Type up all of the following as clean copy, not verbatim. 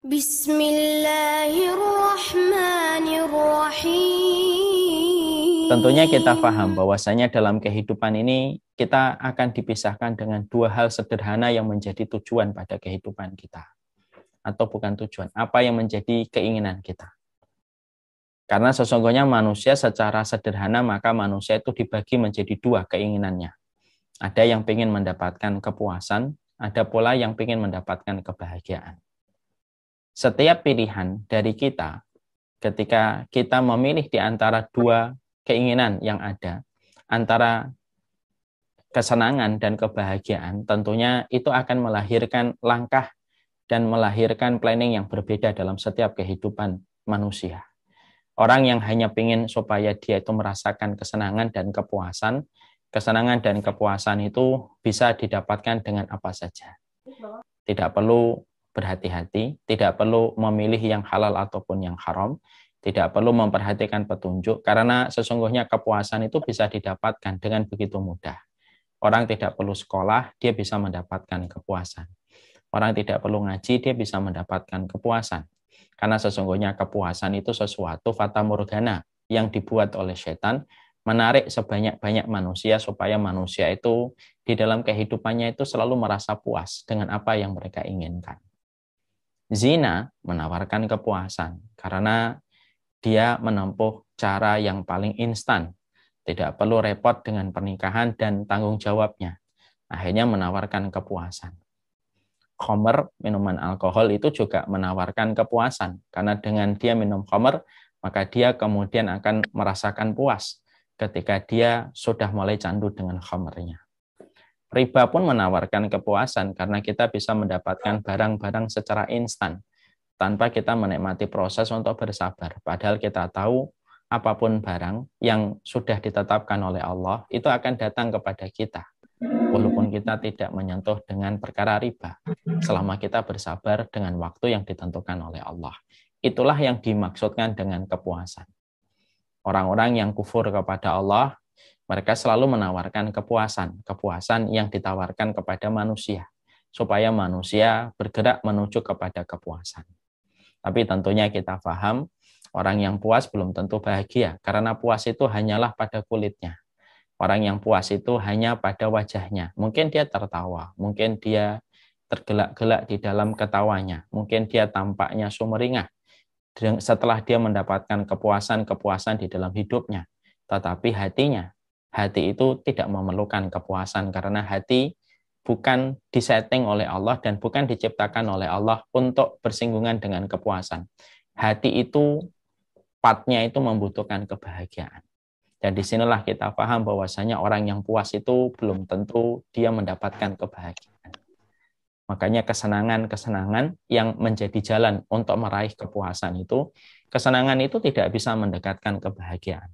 Bismillahirrahmanirrahim. Tentunya kita paham bahwasanya dalam kehidupan ini kita akan dipisahkan dengan dua hal sederhana yang menjadi tujuan pada kehidupan kita. Atau bukan tujuan, apa yang menjadi keinginan kita. Karena sesungguhnya manusia secara sederhana maka manusia itu dibagi menjadi dua keinginannya. Ada yang ingin mendapatkan kepuasan, ada pula yang ingin mendapatkan kebahagiaan. Setiap pilihan dari kita, ketika kita memilih di antara dua keinginan yang ada, antara kesenangan dan kebahagiaan, tentunya itu akan melahirkan langkah dan melahirkan planning yang berbeda dalam setiap kehidupan manusia. Orang yang hanya ingin supaya dia itu merasakan kesenangan dan kepuasan itu bisa didapatkan dengan apa saja. Tidak perlu berhati-hati, tidak perlu memilih yang halal ataupun yang haram, tidak perlu memperhatikan petunjuk, karena sesungguhnya kepuasan itu bisa didapatkan dengan begitu mudah. Orang tidak perlu sekolah, dia bisa mendapatkan kepuasan. Orang tidak perlu ngaji, dia bisa mendapatkan kepuasan. Karena sesungguhnya kepuasan itu sesuatu fata morgana yang dibuat oleh setan, menarik sebanyak-banyak manusia supaya manusia itu di dalam kehidupannya itu selalu merasa puas dengan apa yang mereka inginkan. Zina menawarkan kepuasan karena dia menempuh cara yang paling instan, tidak perlu repot dengan pernikahan dan tanggung jawabnya. Akhirnya menawarkan kepuasan. Khamr, minuman alkohol itu juga menawarkan kepuasan, karena dengan dia minum khamr, maka dia kemudian akan merasakan puas ketika dia sudah mulai candu dengan khamrnya. Riba pun menawarkan kepuasan karena kita bisa mendapatkan barang-barang secara instan tanpa kita menikmati proses untuk bersabar. Padahal kita tahu apapun barang yang sudah ditetapkan oleh Allah itu akan datang kepada kita. Walaupun kita tidak menyentuh dengan perkara riba, selama kita bersabar dengan waktu yang ditentukan oleh Allah. Itulah yang dimaksudkan dengan kepuasan. Orang-orang yang kufur kepada Allah, mereka selalu menawarkan kepuasan yang ditawarkan kepada manusia, supaya manusia bergerak menuju kepada kepuasan. Tapi tentunya kita paham, orang yang puas belum tentu bahagia, karena puas itu hanyalah pada kulitnya. Orang yang puas itu hanya pada wajahnya. Mungkin dia tertawa, mungkin dia tergelak-gelak di dalam ketawanya, mungkin dia tampaknya sumringah setelah dia mendapatkan kepuasan di dalam hidupnya. Tetapi hati itu tidak memerlukan kepuasan, karena hati bukan disetting oleh Allah dan bukan diciptakan oleh Allah untuk bersinggungan dengan kepuasan. Hati itu partnya itu membutuhkan kebahagiaan. Dan disinilah kita paham bahwasanya orang yang puas itu belum tentu dia mendapatkan kebahagiaan. Makanya kesenangan yang menjadi jalan untuk meraih kepuasan itu, kesenangan itu tidak bisa mendekatkan kebahagiaan.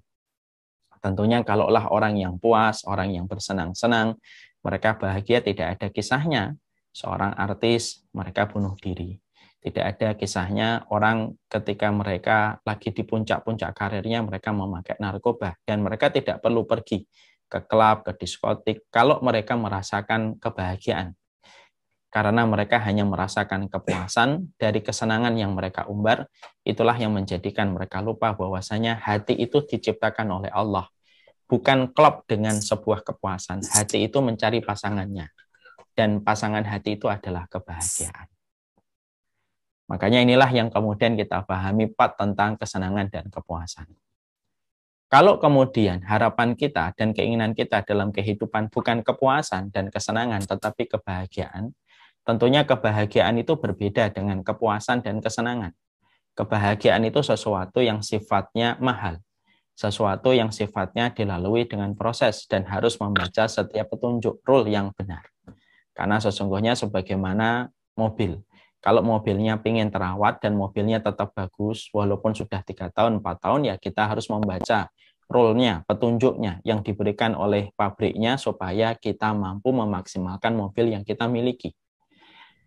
Tentunya kalaulah orang yang puas, orang yang bersenang-senang, mereka bahagia, tidak ada kisahnya seorang artis mereka bunuh diri. Tidak ada kisahnya orang ketika mereka lagi di puncak-puncak karirnya mereka memakai narkoba, dan mereka tidak perlu pergi ke klub, ke diskotik kalau mereka merasakan kebahagiaan. Karena mereka hanya merasakan kepuasan dari kesenangan yang mereka umbar, itulah yang menjadikan mereka lupa bahwasanya hati itu diciptakan oleh Allah. Bukan klop dengan sebuah kepuasan, hati itu mencari pasangannya. Dan pasangan hati itu adalah kebahagiaan. Makanya inilah yang kemudian kita pahami part tentang kesenangan dan kepuasan. Kalau kemudian harapan kita dan keinginan kita dalam kehidupan bukan kepuasan dan kesenangan, tetapi kebahagiaan, tentunya kebahagiaan itu berbeda dengan kepuasan dan kesenangan. Kebahagiaan itu sesuatu yang sifatnya mahal, sesuatu yang sifatnya dilalui dengan proses dan harus membaca setiap petunjuk rule yang benar. Karena sesungguhnya sebagaimana mobil, kalau mobilnya ingin terawat dan mobilnya tetap bagus, walaupun sudah 3 tahun, 4 tahun, ya kita harus membaca rule-nya, petunjuknya yang diberikan oleh pabriknya supaya kita mampu memaksimalkan mobil yang kita miliki.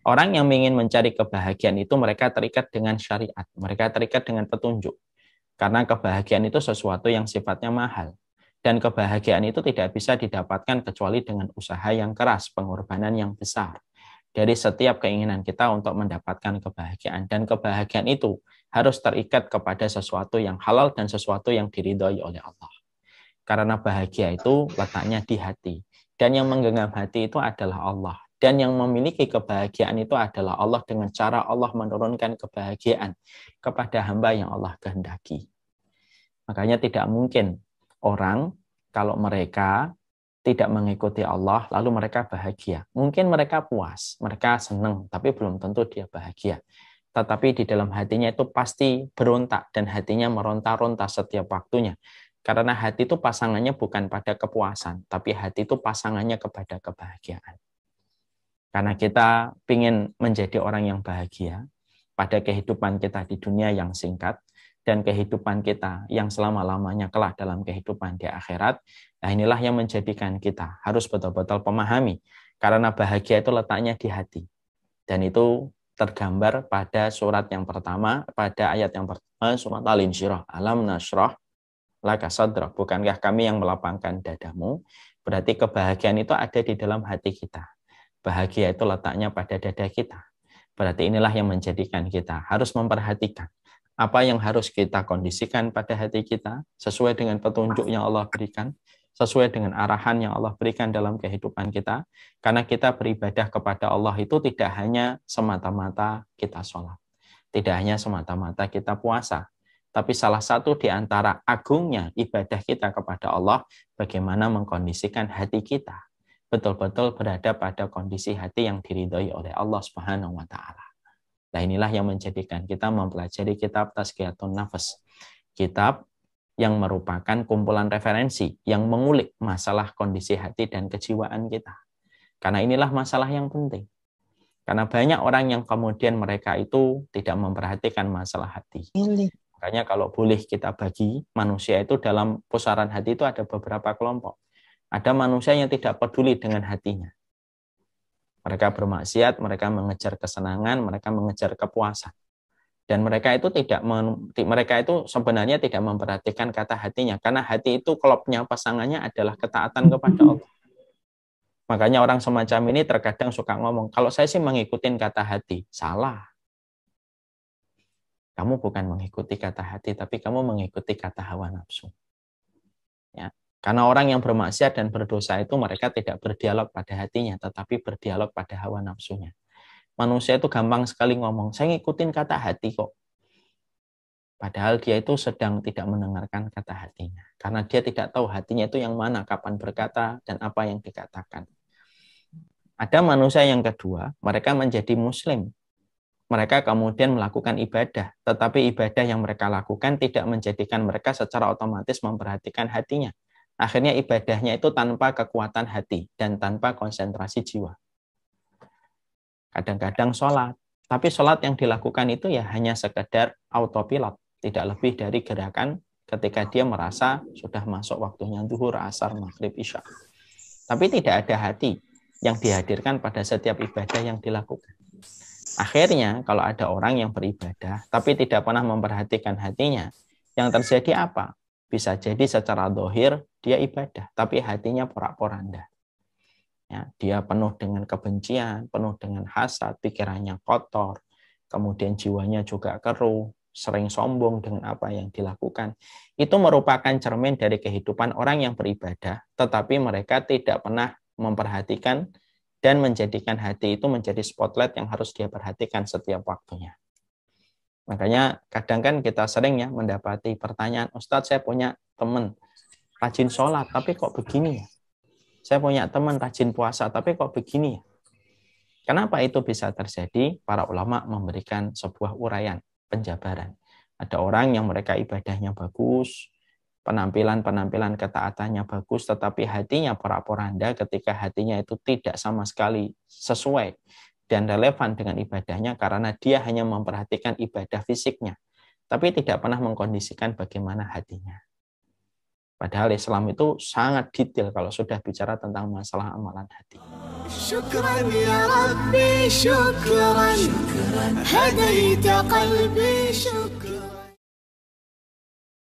Orang yang ingin mencari kebahagiaan itu mereka terikat dengan syariat, mereka terikat dengan petunjuk. Karena kebahagiaan itu sesuatu yang sifatnya mahal. Dan kebahagiaan itu tidak bisa didapatkan kecuali dengan usaha yang keras, pengorbanan yang besar. dari setiap keinginan kita untuk mendapatkan kebahagiaan. Dan kebahagiaan itu harus terikat kepada sesuatu yang halal dan sesuatu yang diridhoi oleh Allah. Karena bahagia itu letaknya di hati. Dan yang menggenggam hati itu adalah Allah. Dan yang memiliki kebahagiaan itu adalah Allah dengan cara Allah menurunkan kebahagiaan kepada hamba yang Allah kehendaki. Makanya tidak mungkin orang kalau mereka tidak mengikuti Allah lalu mereka bahagia. Mungkin mereka puas, mereka senang, tapi belum tentu dia bahagia. Tetapi di dalam hatinya itu pasti berontak dan hatinya meronta-ronta setiap waktunya. Karena hati itu pasangannya bukan pada kepuasan, tapi hati itu pasangannya kepada kebahagiaan. Karena kita ingin menjadi orang yang bahagia pada kehidupan kita di dunia yang singkat dan kehidupan kita yang selama-lamanya kelak dalam kehidupan di akhirat. Nah, inilah yang menjadikan kita harus betul-betul memahami. Karena bahagia itu letaknya di hati. Dan itu tergambar pada surat yang pertama, pada ayat yang pertama, surat Al-Insyirah. Alam nashrah laka sadrak, bukankah kami yang melapangkan dadamu? Berarti kebahagiaan itu ada di dalam hati kita. Bahagia itu letaknya pada dada kita. Berarti inilah yang menjadikan kita harus memperhatikan apa yang harus kita kondisikan pada hati kita sesuai dengan petunjuk yang Allah berikan, sesuai dengan arahan yang Allah berikan dalam kehidupan kita. Karena kita beribadah kepada Allah itu tidak hanya semata-mata kita sholat, tidak hanya semata-mata kita puasa, tapi salah satu di antara agungnya ibadah kita kepada Allah, bagaimana mengkondisikan hati kita betul-betul berada pada kondisi hati yang diridhoi oleh Allah Subhanahu wa Ta'ala. Nah, inilah yang menjadikan kita mempelajari kitab Tazkiyatun Nafas, kitab yang merupakan kumpulan referensi yang mengulik masalah kondisi hati dan kejiwaan kita. Karena inilah masalah yang penting. Karena banyak orang yang kemudian mereka itu tidak memperhatikan masalah hati. Makanya kalau boleh kita bagi manusia itu dalam pusaran hati itu ada beberapa kelompok. Ada manusia yang tidak peduli dengan hatinya. Mereka bermaksiat, mereka mengejar kesenangan, mereka mengejar kepuasan. Dan mereka itu sebenarnya tidak memperhatikan kata hatinya, karena hati itu klopnya pasangannya adalah ketaatan kepada Allah. Makanya orang semacam ini terkadang suka ngomong, kalau saya sih mengikuti kata hati. Salah. Kamu bukan mengikuti kata hati, tapi kamu mengikuti kata hawa nafsu. Ya. Karena orang yang bermaksiat dan berdosa itu mereka tidak berdialog pada hatinya, tetapi berdialog pada hawa nafsunya. Manusia itu gampang sekali ngomong, saya ngikutin kata hati kok. Padahal dia itu sedang tidak mendengarkan kata hatinya. Karena dia tidak tahu hatinya itu yang mana, kapan berkata, dan apa yang dikatakan. Ada manusia yang kedua, mereka menjadi muslim. Mereka kemudian melakukan ibadah, tetapi ibadah yang mereka lakukan tidak menjadikan mereka secara otomatis memperhatikan hatinya. Akhirnya ibadahnya itu tanpa kekuatan hati dan tanpa konsentrasi jiwa. Kadang-kadang sholat, tapi sholat yang dilakukan itu ya hanya sekedar autopilot, tidak lebih dari gerakan ketika dia merasa sudah masuk waktunya zuhur, asar, maghrib, isya. Tapi tidak ada hati yang dihadirkan pada setiap ibadah yang dilakukan. Akhirnya kalau ada orang yang beribadah tapi tidak pernah memperhatikan hatinya, yang terjadi apa? Bisa jadi secara zahir dia ibadah, tapi hatinya porak-poranda. Ya, dia penuh dengan kebencian, penuh dengan hasad, pikirannya kotor, kemudian jiwanya juga keruh, sering sombong dengan apa yang dilakukan. Itu merupakan cermin dari kehidupan orang yang beribadah, tetapi mereka tidak pernah memperhatikan dan menjadikan hati itu menjadi spotlight yang harus dia perhatikan setiap waktunya. Makanya kadang kan kita sering ya mendapati pertanyaan, Ustadz saya punya teman rajin sholat, tapi kok begini ya? Saya punya teman rajin puasa, tapi kok begini ya? Kenapa itu bisa terjadi? Para ulama memberikan sebuah uraian, penjabaran. Ada orang yang mereka ibadahnya bagus, penampilan ketaatannya bagus, tetapi hatinya porak-poranda ketika hatinya itu tidak sama sekali sesuai dan relevan dengan ibadahnya karena dia hanya memperhatikan ibadah fisiknya, tapi tidak pernah mengkondisikan bagaimana hatinya. Padahal Islam itu sangat detail kalau sudah bicara tentang masalah amalan hati. Syukran ya Rabbi, syukran, hadaita qalbi, syukran.